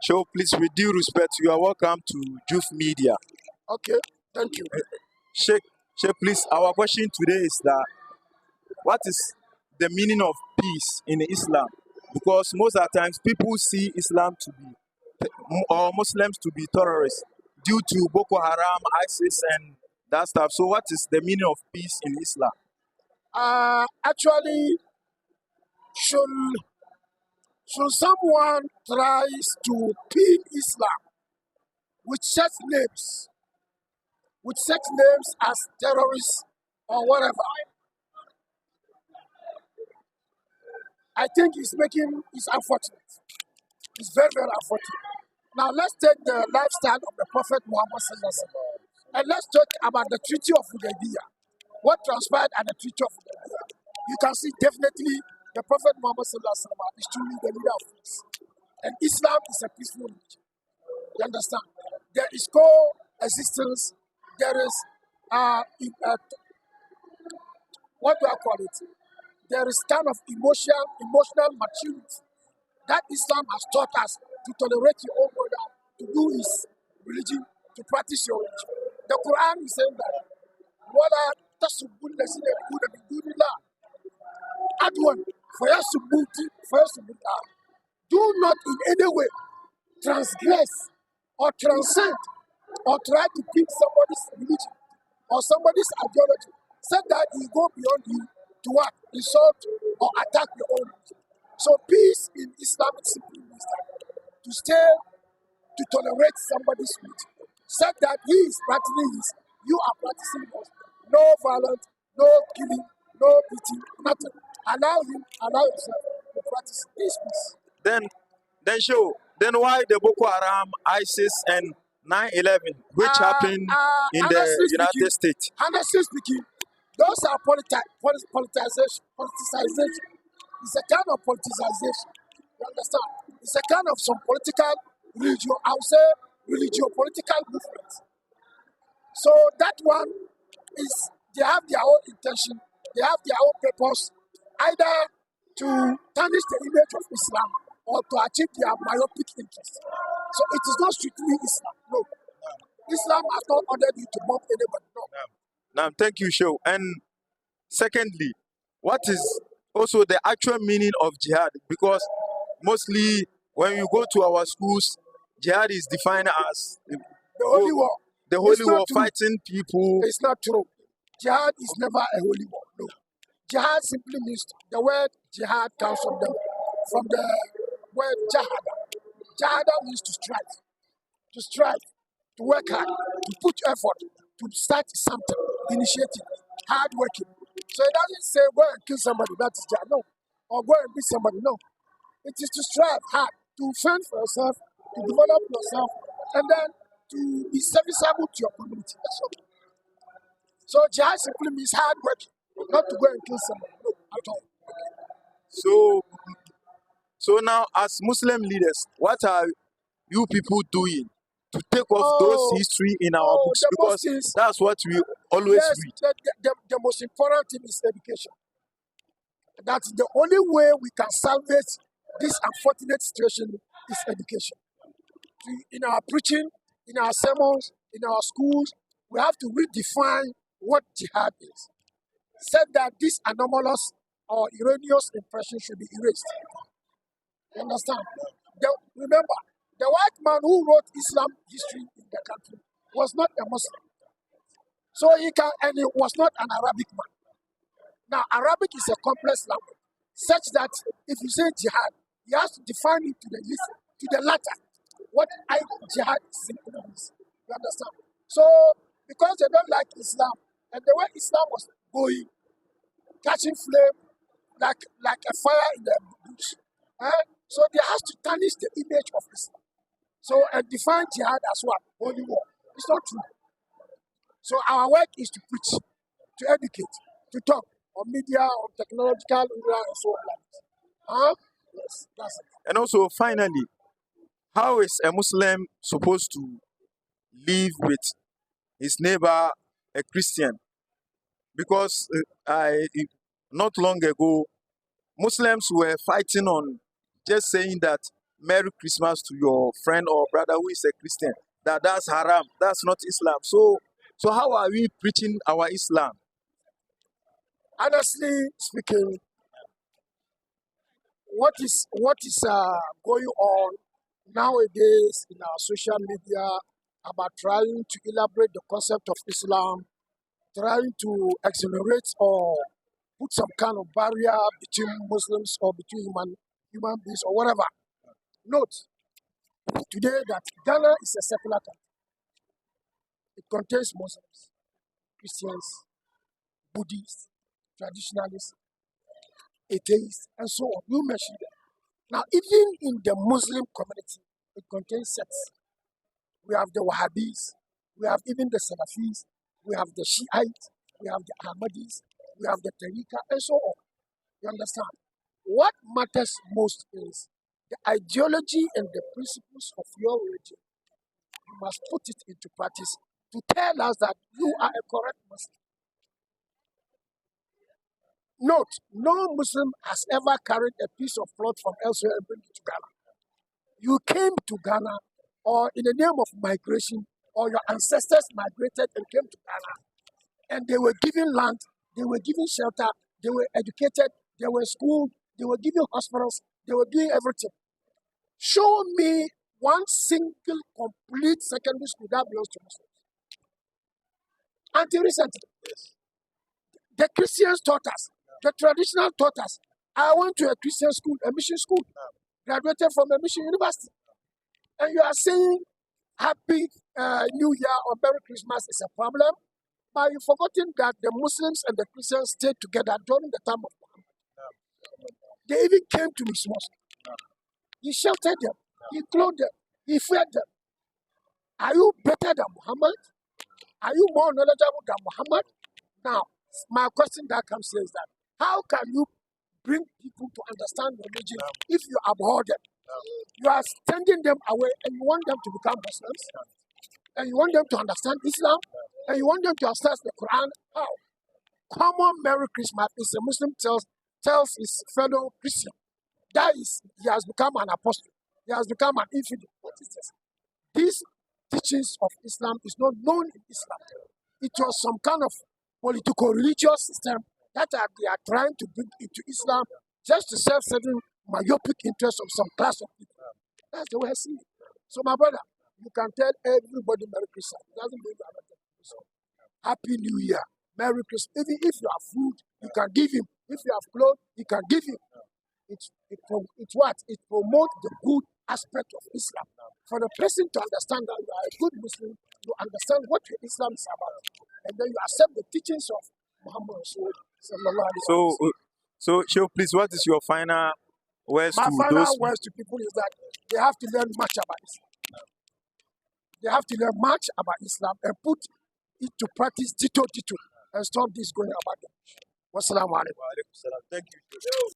So please, with due respect, you are welcome to Juf Media. Okay, thank you. Sheikh, please, our question today is that what is the meaning of peace in Islam? Because most of the times people see Islam to be or Muslims to be terrorists due to Boko Haram, ISIS, and that stuff. So, what is the meaning of peace in Islam? Actually, should someone tries to pin Islam with such names, as terrorists or whatever, I think it's unfortunate. It's very, very unfortunate. Now let's take the lifestyle of the Prophet Muhammad Sallallahu Alaihi Wasallam, and let's talk about the Treaty of Hudaybiyah. What transpired at the Treaty of Hudaybiyah? You can see definitely the Prophet Muhammad Sallallahu Alaihi Wasallam is truly the leader of peace, and Islam is a peaceful religion. You understand? There is coexistence. There is what do I call it? There is kind of emotional maturity that Islam has taught us to tolerate your own brother, to do his religion, to practice your religion. The Quran is saying that وَلَا تَسُبُّوا الَّذِينَ يَدْعُونَ مِن دُونِ اللَّهِ عَدْوًا فَيَسُبُّوا اللَّهَ. Do not in any way transgress or transcend or try to pick somebody's religion or somebody's ideology, said that you go beyond you to what? Insult or attack your own religion. So peace in Islam simply means that to stay, to tolerate somebody's religion. Said that he is practicing his, you are practicing yours. No violence, no killing, no beating, nothing. Allow yourself to practice this peace. Then why the Boko Haram, ISIS, and 9/11, which happened in the United States? Honestly speaking, those are politicization. It's a kind of politicization. You understand? It's a kind of some political religion. I would say religio-political movement. So that one is they have their own intention. They have their own purpose, either to tarnish the image of Islam or to achieve their myopic interest. So it is not strictly Islam. No. Islam has not ordered you to bomb anybody. No. Now, thank you, Show. And secondly, what is also the actual meaning of jihad? Because mostly when you go to our schools, jihad is defined as the holy war. The holy war, fighting people. It's not true. Jihad is never a holy war. No. Jihad simply means, the word jihad comes from the word Jahada. Jahada means to strive, to work hard, to put effort, to start something, initiative, hard working. So it doesn't say go and kill somebody, that is jihad, no. Or go and beat somebody, no. It is to strive hard, to fend for yourself, to develop yourself, and then to be serviceable to your community. That's all. So jihad simply means hard working, not to go and kill somebody, no, at all. So now, as Muslim leaders, what are you people doing to take off those history in our books? Because that's what we always read. The most important thing is education. That's the only way we can salvage this unfortunate situation is education. In our preaching, in our sermons, in our schools, we have to redefine what jihad is. Said that this anomalous or erroneous impression should be erased. You understand? Remember, the white man who wrote Islam history in the country was not a Muslim. So he was not an Arabic man. Now, Arabic is a complex language, such that if you say jihad, you have to define it to the latter. What jihad simply means. You understand? So, because they don't like Islam, and the way Islam was going, catching flame like a fire in the bush, so they have to tarnish the image of Islam. So, and define jihad as what? Holy war. It's not true. So our work is to preach, to educate, to talk on media, on technological, and so on. Yes, that's it. And also, finally, how is a Muslim supposed to live with his neighbor, a Christian? Because not long ago, Muslims were fighting on just saying that Merry Christmas to your friend or brother who is a Christian, that's haram. That's not Islam. So how are we preaching our Islam? Honestly speaking, what is going on nowadays in our social media about trying to elaborate the concept of Islam, trying to exonerate or put some kind of barrier between Muslims or between human beings or whatever. Note today that Ghana is a secular country. It contains Muslims, Christians, Buddhists, traditionalists, atheists, and so on. You mentioned them. Now, even in the Muslim community, it contains sects. We have the Wahhabis, we have even the Salafis, we have the Shiites, we have the Ahmadis, we have the Tariqa, and so on. You understand? What matters most is the ideology and the principles of your religion. You must put it into practice to tell us that you are a correct Muslim. Note, no Muslim has ever carried a piece of cloth from elsewhere and bring it to Ghana. You came to Ghana, or in the name of migration, or your ancestors migrated and came to Ghana, and they were given land, they were given shelter, they were educated, they were schooled, they were given hospitals, they were doing everything. Show me one single complete secondary school that belongs to Muslims. Until recently, the Christians taught us, the traditional taught us. I went to a Christian school, a mission school, graduated from a mission university. And you are saying Happy New Year or Merry Christmas is a problem, but you've forgotten that the Muslims and the Christians stayed together during the time of Muhammad. They even came to his mosque. He sheltered them, he clothed them, he fed them. Are you better than Muhammad? Are you more knowledgeable than Muhammad? Now, my question that comes here is that how can you bring people to understand religion if you abhor them? You are sending them away and you want them to become Muslims, and you want them to understand Islam, and you want them to understand the Quran. How? Common Merry Christmas is a Muslim tells his fellow Christian. That is, he has become an apostle. He has become an infidel. What is this? These teachings of Islam is not known in Islam. It was some kind of political-religious system that they are trying to bring into Islam just to serve certain myopic interests of some class of people. That's the way I see it. So, my brother, you can tell everybody Merry Christmas. It doesn't mean you are not a Christian. Happy New Year. Merry Christmas. Even if you have food, you can give him. If you have clothes, you can give him. It's what? It promotes the good aspect of Islam. For the person to understand that you are a good Muslim, you understand what your Islam is about. And then you accept the teachings of Muhammad sallallahu alaihi wasallam. So, Sheikh, please, what is your final words My to final those? words to people is that they have to learn much about Islam. They have to learn much about Islam and put it to practice dito and stop this going about them. Wassalamu alaikum. Thank you.